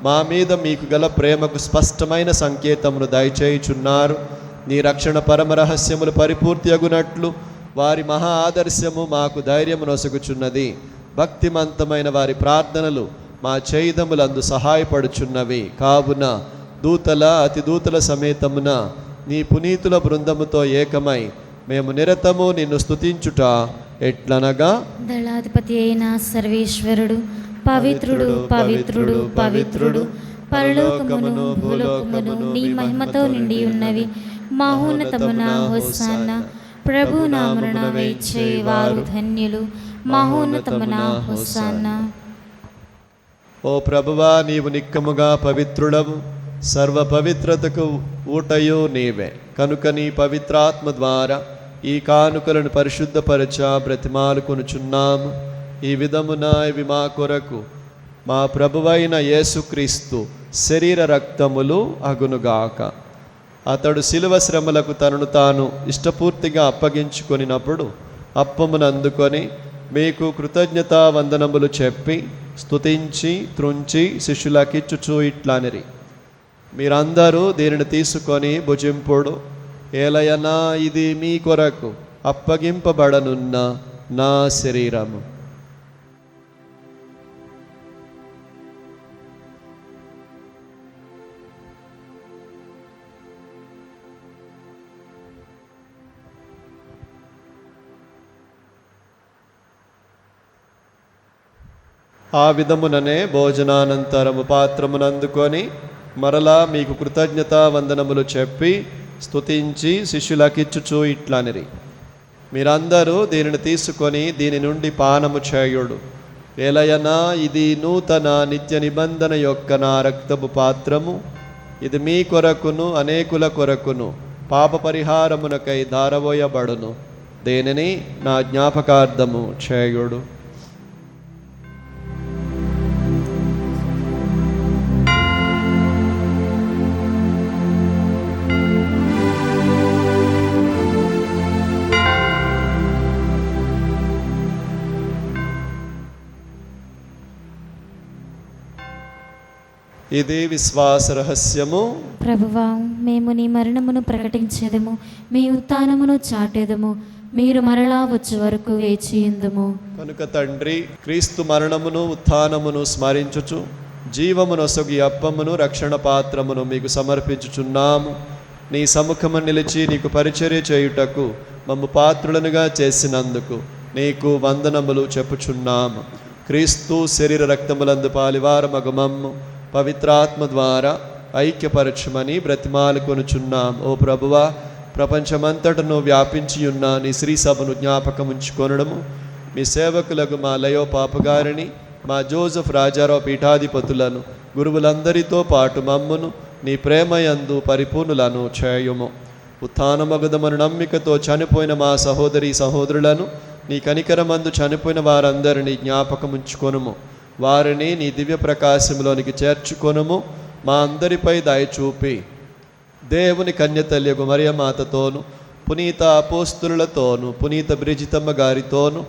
మా మీద మీకు గల ప్రేమకు స్పష్టమైన సంకేతమును దయచేయుచున్నారు. నీ రక్షణ పరమ రహస్యములు పరిపూర్తి అగునట్లు వారి మహా ఆదర్శము మాకు ధైర్యము నొసగుచున్నది. భక్తిమంతమైన వారి ప్రార్థనలు మా చేయుదములందు సహాయపడుచున్నవి. కావున దూతల అతి దూతల సమేతమున నీ పునీతుల బృందముతో ఏకమై మేము నిరతము నిన్ను స్తుతించుట ఎట్లనగా, దళాధిపతి అయిన సర్వేశ్వరుడు పవిత్రుడు పవిత్రుడు పవిత్రుడు పరలోకమును భూలోకమును నీ మహిమతో నిండి ఉన్నవి. మహోన్నతమున హోసన్న. ప్రభు నామమున వేచేవారు ధన్యులు. మహోన్నతమున హోసన్న. ఓ ప్రభువా, నీవు నిక్కముగా పవిత్రుడవు, సర్వ పవిత్రతకు ఊటయు నీవే. కనుక నీ పవిత్రాత్మ ద్వారా ఈ కానుకలను పరిశుద్ధపరచ బ్రతిమాలుకొనుచున్నాము. ఈ విధమున ఇవి మా కొరకు మా ప్రభువైన యేసుక్రీస్తు శరీర రక్తములు అగునుగాక. అతడు శిలువ శ్రమలకు తనను తాను ఇష్టపూర్తిగా అప్పగించుకొనినప్పుడు అప్పమును అందుకొని మీకు కృతజ్ఞతా వందనములు చెప్పి స్తుతించి త్రుంచి శిష్యులకిచ్చుచూ ఇట్లనిరి: మీరందరూ దీనిని తీసుకొని భుజింపుడు. ఏలయనా ఇది మీ కొరకు అప్పగింపబడనున్న నా శరీరము. ఆ విధముననే భోజనానంతరము పాత్రమునందుకొని మరలా మీకు కృతజ్ఞతా వందనములు చెప్పి స్తుతించి శిష్యులకిచ్చుచూ ఇట్లనిరి: మీరందరూ దీనిని తీసుకొని దీని నుండి పానము చేయుడు. ఏలయనా ఇది నూతన నిత్య నిబంధన యొక్క నా రక్తపు పాత్రము. ఇది మీ కొరకును అనేకుల కొరకును పాప పరిహారమునకై ధారవోయబడును. దీనిని నా జ్ఞాపకార్థము చేయుడు. ఇది విశ్వాస రహస్యము. ప్రభువా, మేము నీ మరణమును ప్రకటించేదము, మీ ఉత్థానమును చాటేదము. మీరు మరలా వచ్చే వరకు వేచియుందుము. కనుక తండ్రి, క్రీస్తు మరణమును ఉత్థానమును స్మరించుచు జీవమునొసగి అప్పమును రక్షణ పాత్రమును మీకు సమర్పించుచున్నాము. నీ సముఖము నిలిచి నీకు పరిచర్య చేయుటకు మమ్ము పాత్రులనుగా చేసినందుకు నీకు వందనములు చెప్పుచున్నాము. క్రీస్తు శరీర రక్తములందు పాలివారమగు మమ్ము పవిత్రాత్మ ద్వారా ఐక్యపరచుమని బ్రతిమాలుకొనుచున్నాం. ఓ ప్రభువా, ప్రపంచమంతటను వ్యాపించియున్న నీ శ్రీ సభను జ్ఞాపకముంచుకొనడము, మీ సేవకులకు మా లయో పాపగారిని, మా జోసెఫ్ రాజారావు పీఠాధిపతులను, గురువులందరితో పాటు మమ్మును నీ ప్రేమయందు పరిపూర్ణులను చేయుము. ఉత్థానమగుదమను నమ్మికతో చనిపోయిన మా సహోదరి సహోదరులను, నీ కనికరమందు చనిపోయిన వారందరినీ జ్ఞాపకముంచుకొనుము. వారిని నీ దివ్య ప్రకాశంలోనికి చేర్చుకొనుము. మా అందరిపై దయచూపి దేవుని కన్యతల్యగు మరియమాతతోను, పునీత అపోస్తులతోను, పునీత బ్రిజితమ్మ గారితోను,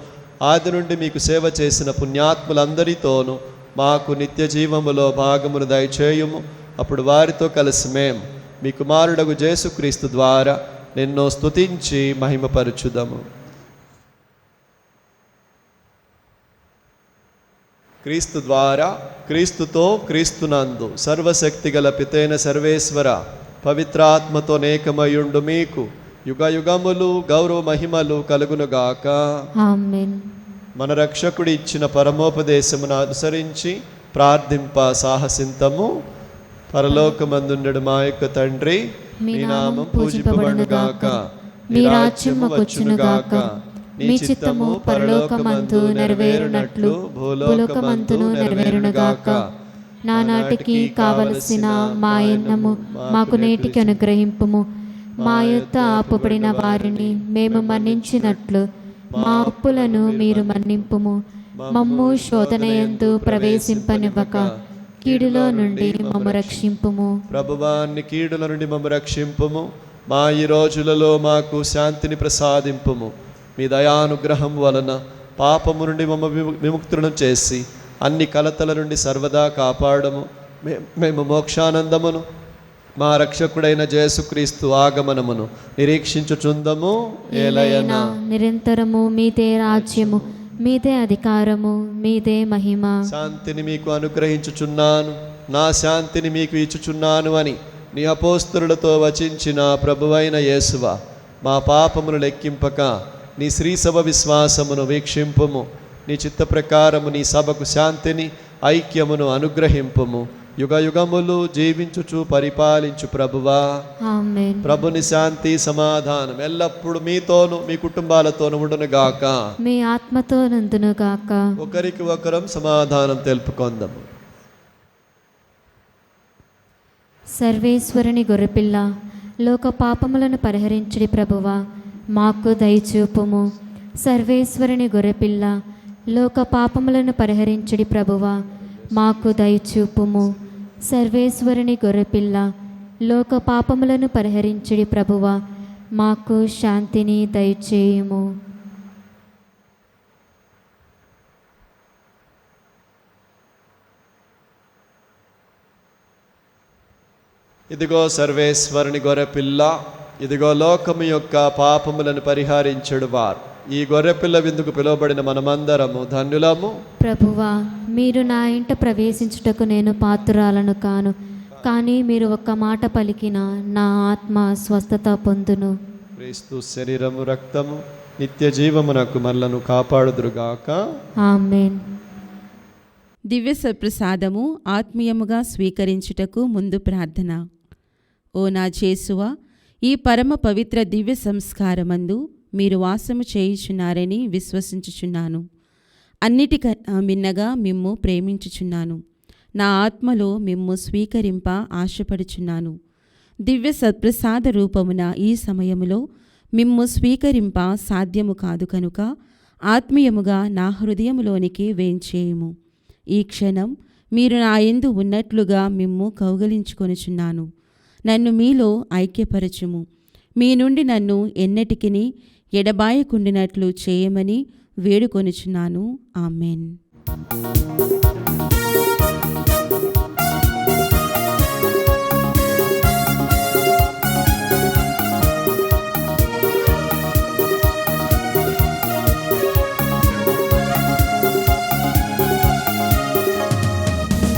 ఆది నుండి మీకు సేవ చేసిన పుణ్యాత్ములందరితోనూ మాకు నిత్య జీవములో భాగమును దయచేయుము. అప్పుడు వారితో కలిసి మేము మీ కుమారుడగు యేసుక్రీస్తు ద్వారా నిన్ను స్తుతించి మహిమపరచుదము. క్రీస్తు ద్వారా, క్రీస్తుతో, క్రీస్తునందు సర్వశక్తి గల పితైన సర్వేశ్వర పవిత్రాత్మతో నేకమయుండు మీకు యుగ యుగములు గౌరవ మహిమలు కలుగునుగాక. ఆమేన్. మన రక్షకుడు ఇచ్చిన పరమోపదేశమును అనుసరించి ప్రార్థింప సాహసింతము. పరలోకమందుండెడు మా యొక్క తండ్రి, మీ నామం పూజింపబడునుగాక, మీ రాజ్యము వచ్చునుగాక, మీ చిత్తము పరలోకమందు నెరవేరునట్లు భూలోకమందును నెరవేరునుగాక. నానాటికి కావలసిన మా యన్నము మాకు నేటికి అనుగ్రహింపుము. మా యొద్ద అప్పుబడిన వారిని మేము మన్నించినట్లు మా అప్పులను మీరు మన్నింపుము. మమ్ము శోధనయందు ప్రవేశింపనివ్వక కీడులో నుండి మమ్ము రక్షింపుము. ప్రభువాన్ని కీడుల నుండి మమ్ము రక్షింపుము. మా ఈ రోజులలో మాకు శాంతిని ప్రసాదింపుము. మీ దయానుగ్రహం వలన పాపము నుండి మమ్మ విముక్తులను చేసి అన్ని కలతల నుండి సర్వదా కాపాడము. మేము మోక్షానందమును మా రక్షకుడైన యేసుక్రీస్తు ఆగమనమును నిరీక్షించుచుందము. ఏలయనా నిరంతరము మీదే రాజ్యము, మీదే అధికారము, మీదే మహిమ. శాంతిని మీకు అనుగ్రహించుచున్నాను, నా శాంతిని మీకు ఇచ్చుచున్నాను అని నీ అపోస్తలులతో వచించిన ప్రభువైన యేసువా, మా పాపమును లెక్కింపక నీ శ్రీ సభ విశ్వాసమును వీక్షింపుము. నీ చిత్త ప్రకారము నీ సభకు శాంతిని, ఐక్యమును అనుగ్రహింపుము. యుగ యుగములు జీవించుచు పరిపాలించు ప్రభువా, ఆమేన్. ప్రభుని శాంతి సమాధానం ఎల్లప్పుడు మీతోను మీ కుటుంబాలతోను ఉండును గాక. మీ ఆత్మతో నందును గాక. ఒకరికి ఒకరం సమాధానం తెలుపుకొందాము. సర్వేశ్వరుని గొర్రెపిల్ల, లోక పాపములను పరిహరించుడి ప్రభువా, మాకు దయచూపుము. సర్వేశ్వరుని గొర్రెపిల్ల, లోక పాపములను పరిహరించుడి ప్రభువా, మాకు దయచూపుము. సర్వేశ్వరుని గొర్రెపిల్ల, లోక పాపములను పరిహరించుడి ప్రభువా, మాకు శాంతిని దయచేయుము. ఇదిగో సర్వేశ్వరుని గొర్రెపిల్ల, ఇదిగో లోకము యొక్క పాపములను పరిహరించుడు వారు. ఈ గొర్రెపిల్ల విందుకు పిలువబడిన మనమందరము ధన్యులము. ప్రభువా, మీరు నా ఇంట ప్రవేశించుటకు నేను పాత్రురాలను కాను, కానీ మీరు ఒక్క మాట పలికిన నా ఆత్మ స్వస్థత పొందును. క్రీస్తు శరీరము రక్తము నిత్య జీవమునకు మనలను కాపాడుదురుగాక. ఆమేన్. దివ్య సప్రసాదము ఆత్మీయముగా స్వీకరించుటకు ముందు ప్రార్థన. ఓ నా యేసువా, ఈ పరమ పవిత్ర దివ్య సంస్కారమందు మీరు వాసము చేయుచున్నారని విశ్వసించుచున్నాను. అన్నిటికన్నా మిన్నగా మిమ్ము ప్రేమించుచున్నాను. నా ఆత్మలో మిమ్ము స్వీకరింప ఆశపడుచున్నాను. దివ్య సత్ప్రసాద రూపమున ఈ సమయములో మిమ్ము స్వీకరింప సాధ్యము కాదు కనుక ఆత్మీయముగా నా హృదయములోనికి వేంచేయుము. ఈ క్షణం మీరు నా యందు ఉన్నట్లుగా మిమ్ము కౌగలించుకొనుచున్నాను. నన్ను మీలో ఐక్యపరచుము. మీ నుండి నన్ను ఎన్నటికిని ఎడబాయకుండినట్లు చేయమని వేడుకొనుచున్నాను. ఆమెన్.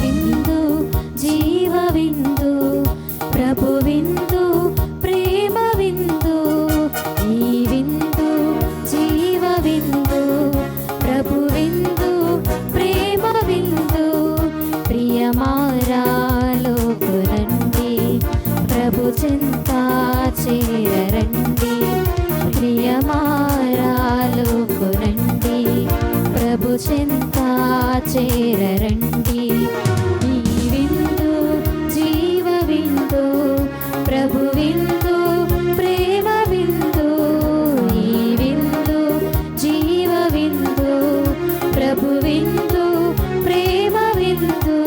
విందు జీవ విందు ప్రభు విందు ప్రేమ విందు ఈ విందు జీవ విందు ప్రభు విందు ప్రేమ విందు ప్రియమారాలోకు రండి ప్రభు చెంత చేరండి ప్రియమారాలోకు రండి ప్రభు చెంత చేరండి ఈ విందు జీవ విందు ప్రభు విందు ప్రేమ విందు ఈ విందు జీవ విందు ప్రభు విందు ప్రేమ విందు.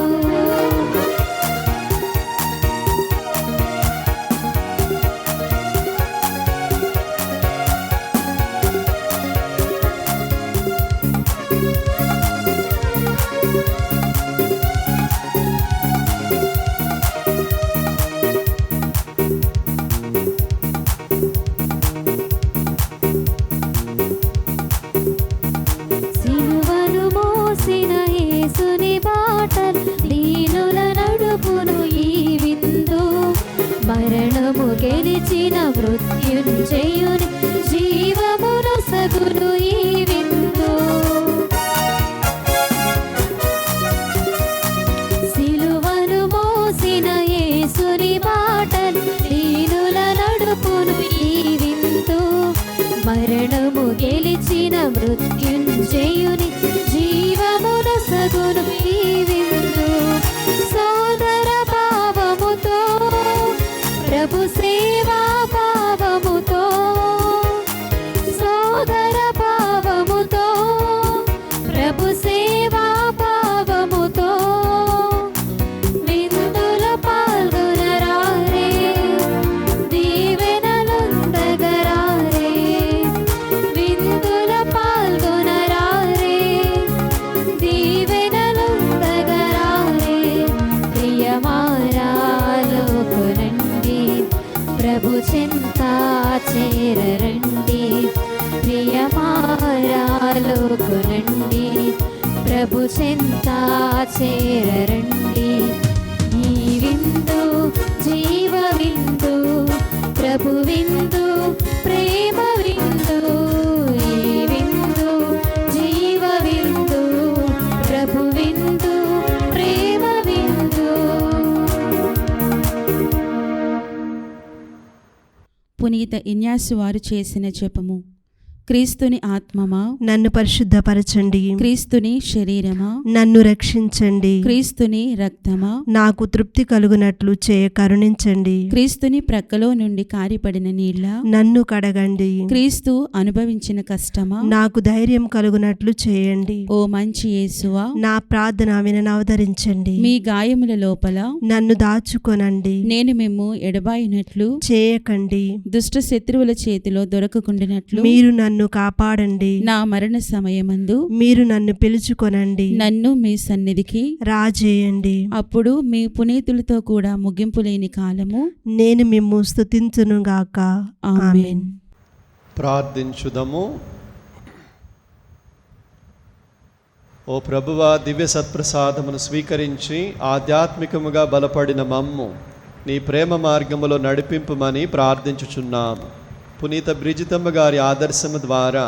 సిలువను మోసిన యేసుని బాటలు దీనుల నడుపును ఈ విందు మరణము గెలిచిన మృత్యుంజయుని జీవమును సగును ఈ విందు. సిలువను మోసిన యేసుని బాటలు దీనుల నడుపును ఈ విందు మరణము గెలిచిన మృత్యుంజయుని జీవమును సగును ఈ విందు. సోదర భావముతో ప్రభు సేవా భావముతో సోదర భావముతో ప్రభు సేవా భావముతో విందుల పాల్గొనరారే దీవెనలుందగరారే విందుల పాల్గొనరారే దీవెనలుందగరారే ప్రియమారాలోకు రండి ప్రభు చెంత చేరండి ప్రియమారాలోకు రండి ప్రభు చెంత చేరండి ఈ విందు జీవ విందు ప్రభు విందు ప్రేమ విందు ఈ విందు జీవ విందు ప్రభు విందు పునీత ఇన్యాసు వారు చేసిన జపము. క్రీస్తుని ఆత్మమా నన్ను పరిశుద్ధపరచండి. క్రీస్తుని శరీరమా నన్ను రక్షించండి. క్రీస్తుని రక్తమా నాకు తృప్తి కలుగునట్లు చేయ కరుణించండి. క్రీస్తుని ప్రక్కలో నుండి కారిపడిన నీళ్ళ నన్ను కడగండి. క్రీస్తు అనుభవించిన కష్టమా నాకు ధైర్యం కలుగునట్లు చేయండి. ఓ మంచి యేసువా నా ప్రార్థన విననవదరించండి. మీ గాయముల లోపల నన్ను దాచుకొనండి. నేను మేము ఎడబాయినట్లు చేయకండి. దుష్ట శత్రువుల చేతిలో దొరకకుండినట్లు మీరు నన్ను కాపాడండి. నా మరణ సమయమందు మీరు నన్ను పిలుచుకొనండి. నన్ను మీ సన్నిధికి రాజేయండి. అప్పుడు మీ పునీతులతో కూడా ముగింపు లేని కాలము నేను మిమ్ము స్తుతించునుగాక. ఆమేన్. ప్రార్థించుదము. ఓ ప్రభువా, దివ్య సత్ప్రసాదమును స్వీకరించి ఆధ్యాత్మికముగా బలపడిన మమ్ము నీ ప్రేమ మార్గములో నడిపింపుమని ప్రార్థించుచున్నాము. పునీత బ్రిజితమ్మ గారి ఆదర్శము ద్వారా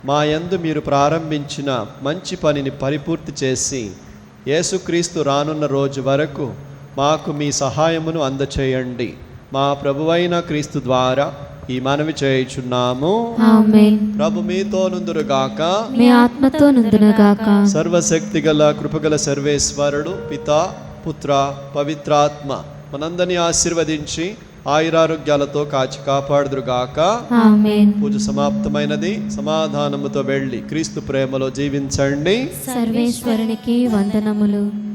మా యందు మీరు ప్రారంభించిన మంచి పనిని పరిపూర్తి చేసి యేసుక్రీస్తు రానున్న రోజు వరకు మాకు మీ సహాయమును అందచేయండి. మా ప్రభువైన క్రీస్తు ద్వారా ఈ మనవి చేయుచున్నాము. ఆమేన్. ప్రభు మీతో నుందురుగాక. మీ ఆత్మతో నుందునుగాక. సర్వశక్తి గల కృపగల సర్వేశ్వరుడు పితా పుత్ర పవిత్రాత్మ మనందరినీ ఆశీర్వదించి ఆయురారోగ్యాలతో కాచి కాపాడుదురుగాక. ఆమేన్. పూజ సమాప్తమైనది. సమాధానముతో వెళ్ళి క్రీస్తు ప్రేమలో జీవించండి. సర్వేశ్వరునికి వందనములు.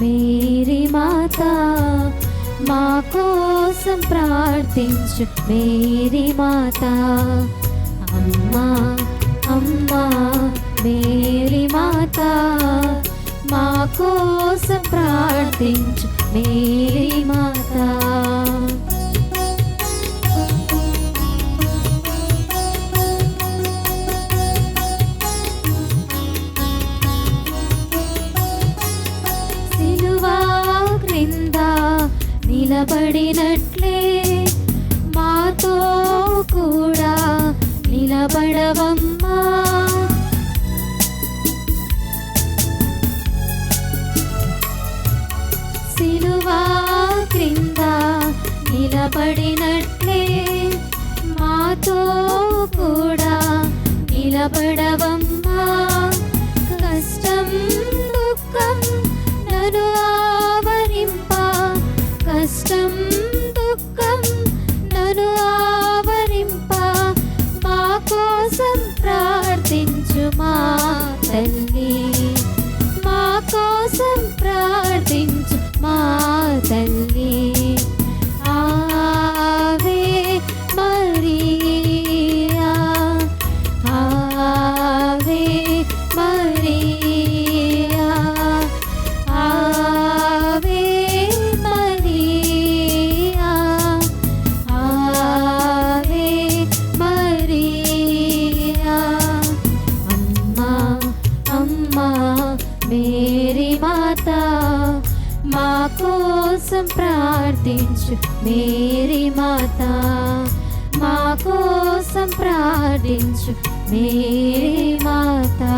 మేరీ మాతా మా కోసం ప్రార్థించు. మేరీ మాతా అమ్మా అమ్మా మేరీ మాతా మా కోసం ప్రార్థించు. మేరీ మాతా నిలబడినట్లే మాతో కూడా నిలబడవమ్మా. సిలువా క్రింద నిలబడినట్లే మాతో కూడా నిలబడవమ్మా. కష్టం దుఃఖం నన్ను ఆవరింప, కష్టం దుఃఖం నన్ను ఆవరింప, మా కోసం ప్రార్థించు మా తల్లి. మా కోసం ప్రార్థించు మా తల్లి. ఆవే మరియా ఆవే మరియా ఆవే మరియా ఆవే మరియా. అమ్మా అమ్మా మేరీ మాతా మా కోసం ప్రార్థించు. మేరీ మాతా మా కోసం ప్రార్థించు. మేరీ మాతా.